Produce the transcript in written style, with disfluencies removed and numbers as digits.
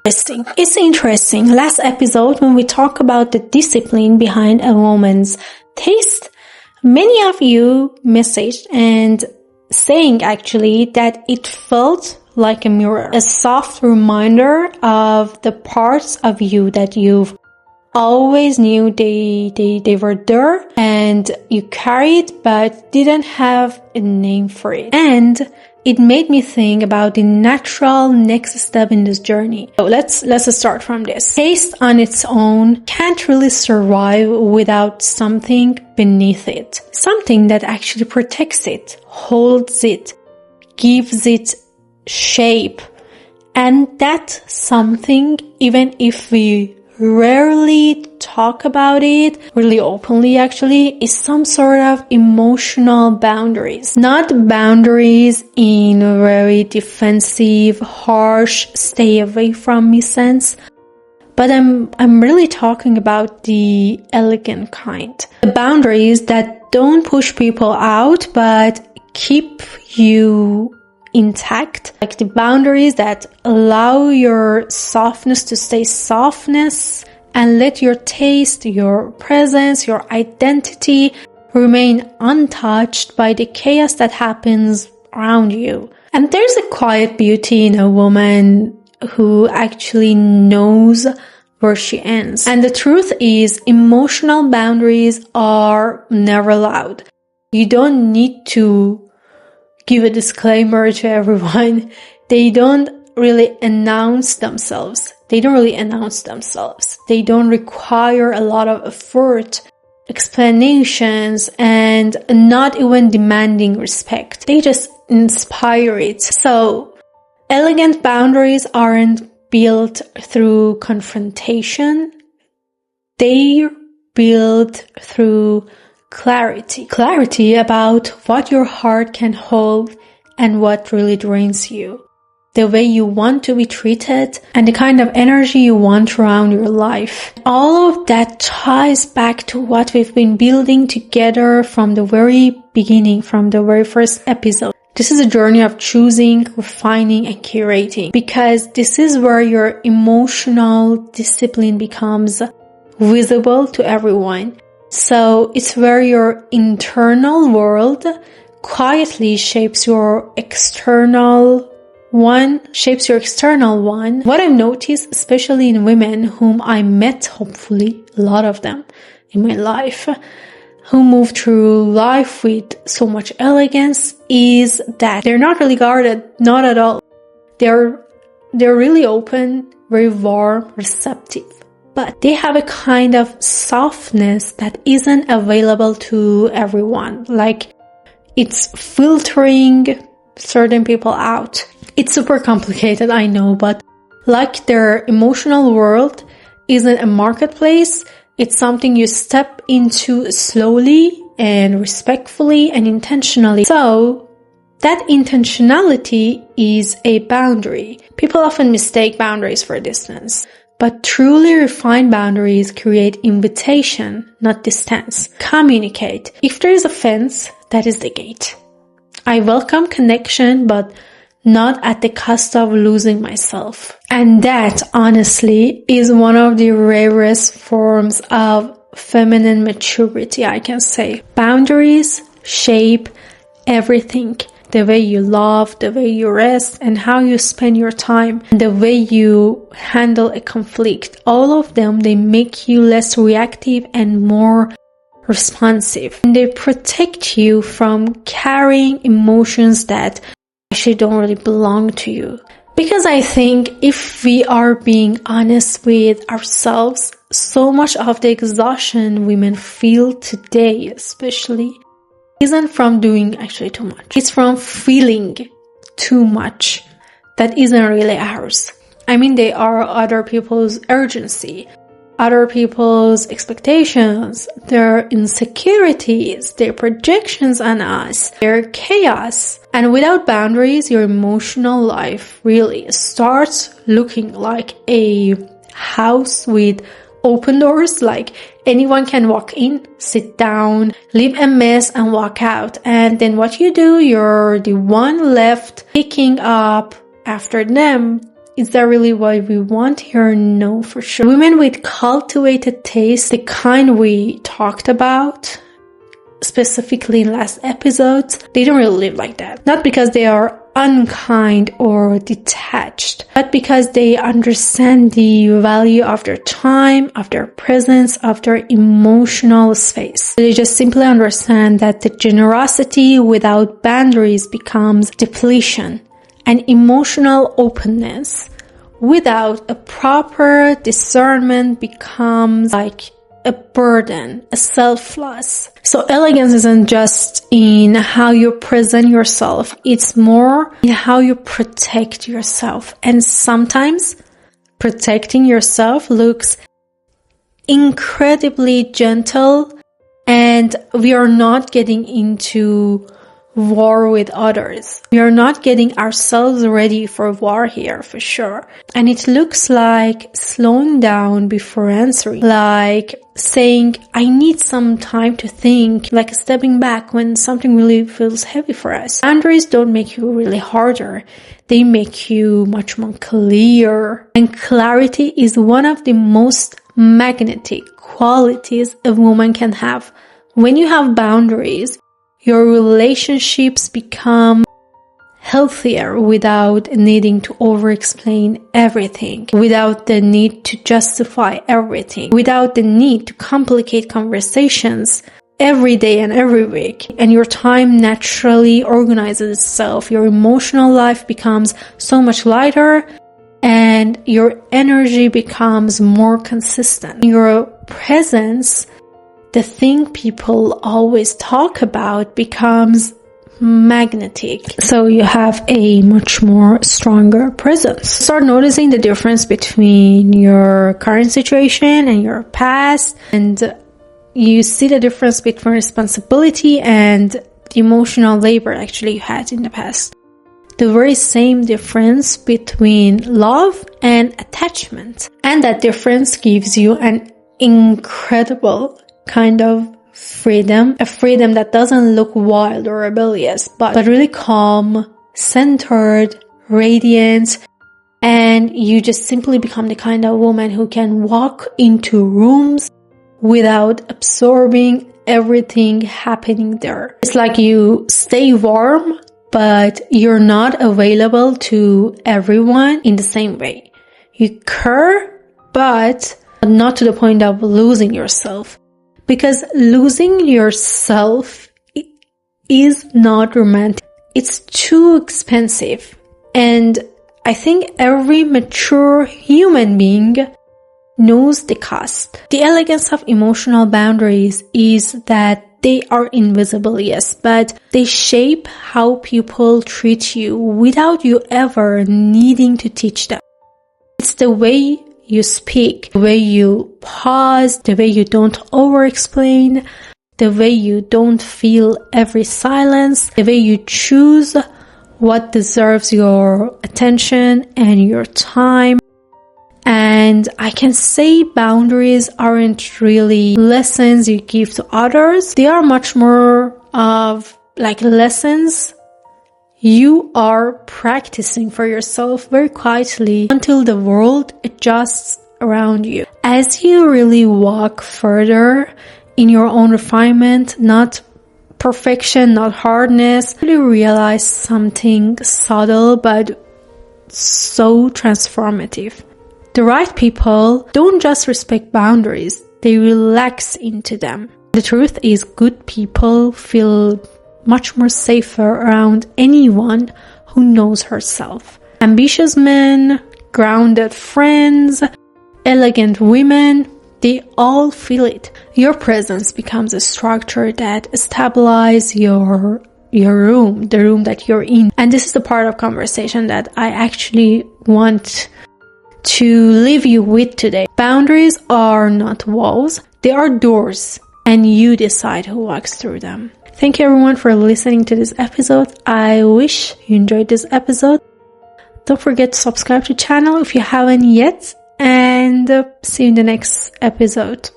It's interesting. Last episode, when we talk about the discipline behind a woman's taste, many of you messaged and saying actually that it felt like a mirror, a soft reminder of the parts of you that you've always knew they were there and you carried but didn't have a name for it. And it made me think about the natural next step in this journey. So let's start from this. Taste on its own can't really survive without something beneath it. Something that actually protects it, holds it, gives it shape. And that something, even if we rarely talk about it really openly, actually, is some sort of emotional boundaries. Not boundaries in a very defensive, harsh, stay away from me sense, but I'm really talking about the elegant kind. The boundaries that don't push people out but keep you intact, like the boundaries that allow your softness to stay softness and let your taste, your presence, your identity remain untouched by the chaos that happens around you. And there's a quiet beauty in a woman who actually knows where she ends. And the truth is, emotional boundaries are never loud. You don't need to give a disclaimer to everyone. They don't really announce themselves. They don't require a lot of effort, explanations, and not even demanding respect. They just inspire it. So, elegant boundaries aren't built through confrontation. They're built through clarity about what your heart can hold and what really drains you, the way you want to be treated, and the kind of energy you want around your life. All of that ties back to what we've been building together from the very beginning, from the very first episode. This is a journey of choosing, refining, and curating, because this is where your emotional discipline becomes visible to everyone. So it's where your internal world quietly shapes your external one. What I've noticed, especially in women whom I met, hopefully, a lot of them in my life, who move through life with so much elegance, is that they're not really guarded, not at all. They're really open, very warm, receptive. But they have a kind of softness that isn't available to everyone. Like, it's filtering certain people out. It's super complicated, I know, but like their emotional world isn't a marketplace, it's something you step into slowly and respectfully and intentionally. So, that intentionality is a boundary. People often mistake boundaries for distance. But truly refined boundaries create invitation, not distance. Communicate. If there is a fence, that is the gate. I welcome connection, but not at the cost of losing myself. And that, honestly, is one of the rarest forms of feminine maturity, I can say. Boundaries shape everything. The way you love, the way you rest, and how you spend your time, and the way you handle a conflict. All of them, they make you less reactive and more responsive. And they protect you from carrying emotions that actually don't really belong to you. Because I think if we are being honest with ourselves, so much of the exhaustion women feel today, especially, isn't from doing actually too much. It's from feeling too much that isn't really ours. I mean, they are other people's urgency, other people's expectations, their insecurities, their projections on us, their chaos. And without boundaries, your emotional life really starts looking like a house with open doors, like anyone can walk in, sit down, leave a mess and walk out. And then what you do, you're the one left picking up after them, is that really what we want here? No, for sure. Women with cultivated taste, the kind we talked about, specifically in last episodes, they don't really live like that. Not because they are unkind or detached, but because they understand the value of their time, of their presence, of their emotional space. They just simply understand that the generosity without boundaries becomes depletion, and emotional openness without a proper discernment becomes like a burden, a self-loss. So elegance isn't just in how you present yourself, it's more in how you protect yourself. And sometimes protecting yourself looks incredibly gentle, and we are not getting into war with others. We are not getting ourselves ready for war here, for sure. And it looks like slowing down before answering, like saying, I need some time to think, like stepping back when something really feels heavy for us. Boundaries don't make you really harder. They make you much more clear. And clarity is one of the most magnetic qualities a woman can have. When you have boundaries, your relationships become healthier without needing to over-explain everything, without the need to justify everything, without the need to complicate conversations every day and every week. And your time naturally organizes itself. Your emotional life becomes so much lighter, and your energy becomes more consistent. Your presence, the thing people always talk about, becomes magnetic. So you have a much more stronger presence. Start noticing the difference between your current situation and your past, and you see the difference between responsibility and the emotional labor actually you had in the past. The very same difference between love and attachment. And that difference gives you an incredible kind of freedom, a freedom that doesn't look wild or rebellious, but really calm, centered, radiant, and you just simply become the kind of woman who can walk into rooms without absorbing everything happening there. It's like you stay warm, but you're not available to everyone in the same way. You care, but not to the point of losing yourself. Because losing yourself is not romantic. It's too expensive. And I think every mature human being knows the cost. The elegance of emotional boundaries is that they are invisible, yes, but they shape how people treat you without you ever needing to teach them. It's the way you speak, the way you pause, the way you don't over-explain, the way you don't feel every silence, the way you choose what deserves your attention and your time. And I can say boundaries aren't really lessons you give to others. They are much more of like lessons you are practicing for yourself very quietly until the world adjusts around you. As you really walk further in your own refinement, not perfection, not hardness, you realize something subtle but so transformative. The right people don't just respect boundaries, they relax into them. The truth is, good people feel much more safer around anyone who knows herself. Ambitious men, grounded friends, elegant women, they all feel it. Your presence becomes a structure that stabilizes your room, the room that you're in. And this is the part of conversation that I actually want to leave you with today. Boundaries are not walls, they are doors, and you decide who walks through them. Thank you everyone for listening to this episode. I wish you enjoyed this episode. Don't forget to subscribe to the channel if you haven't yet, and see you in the next episode.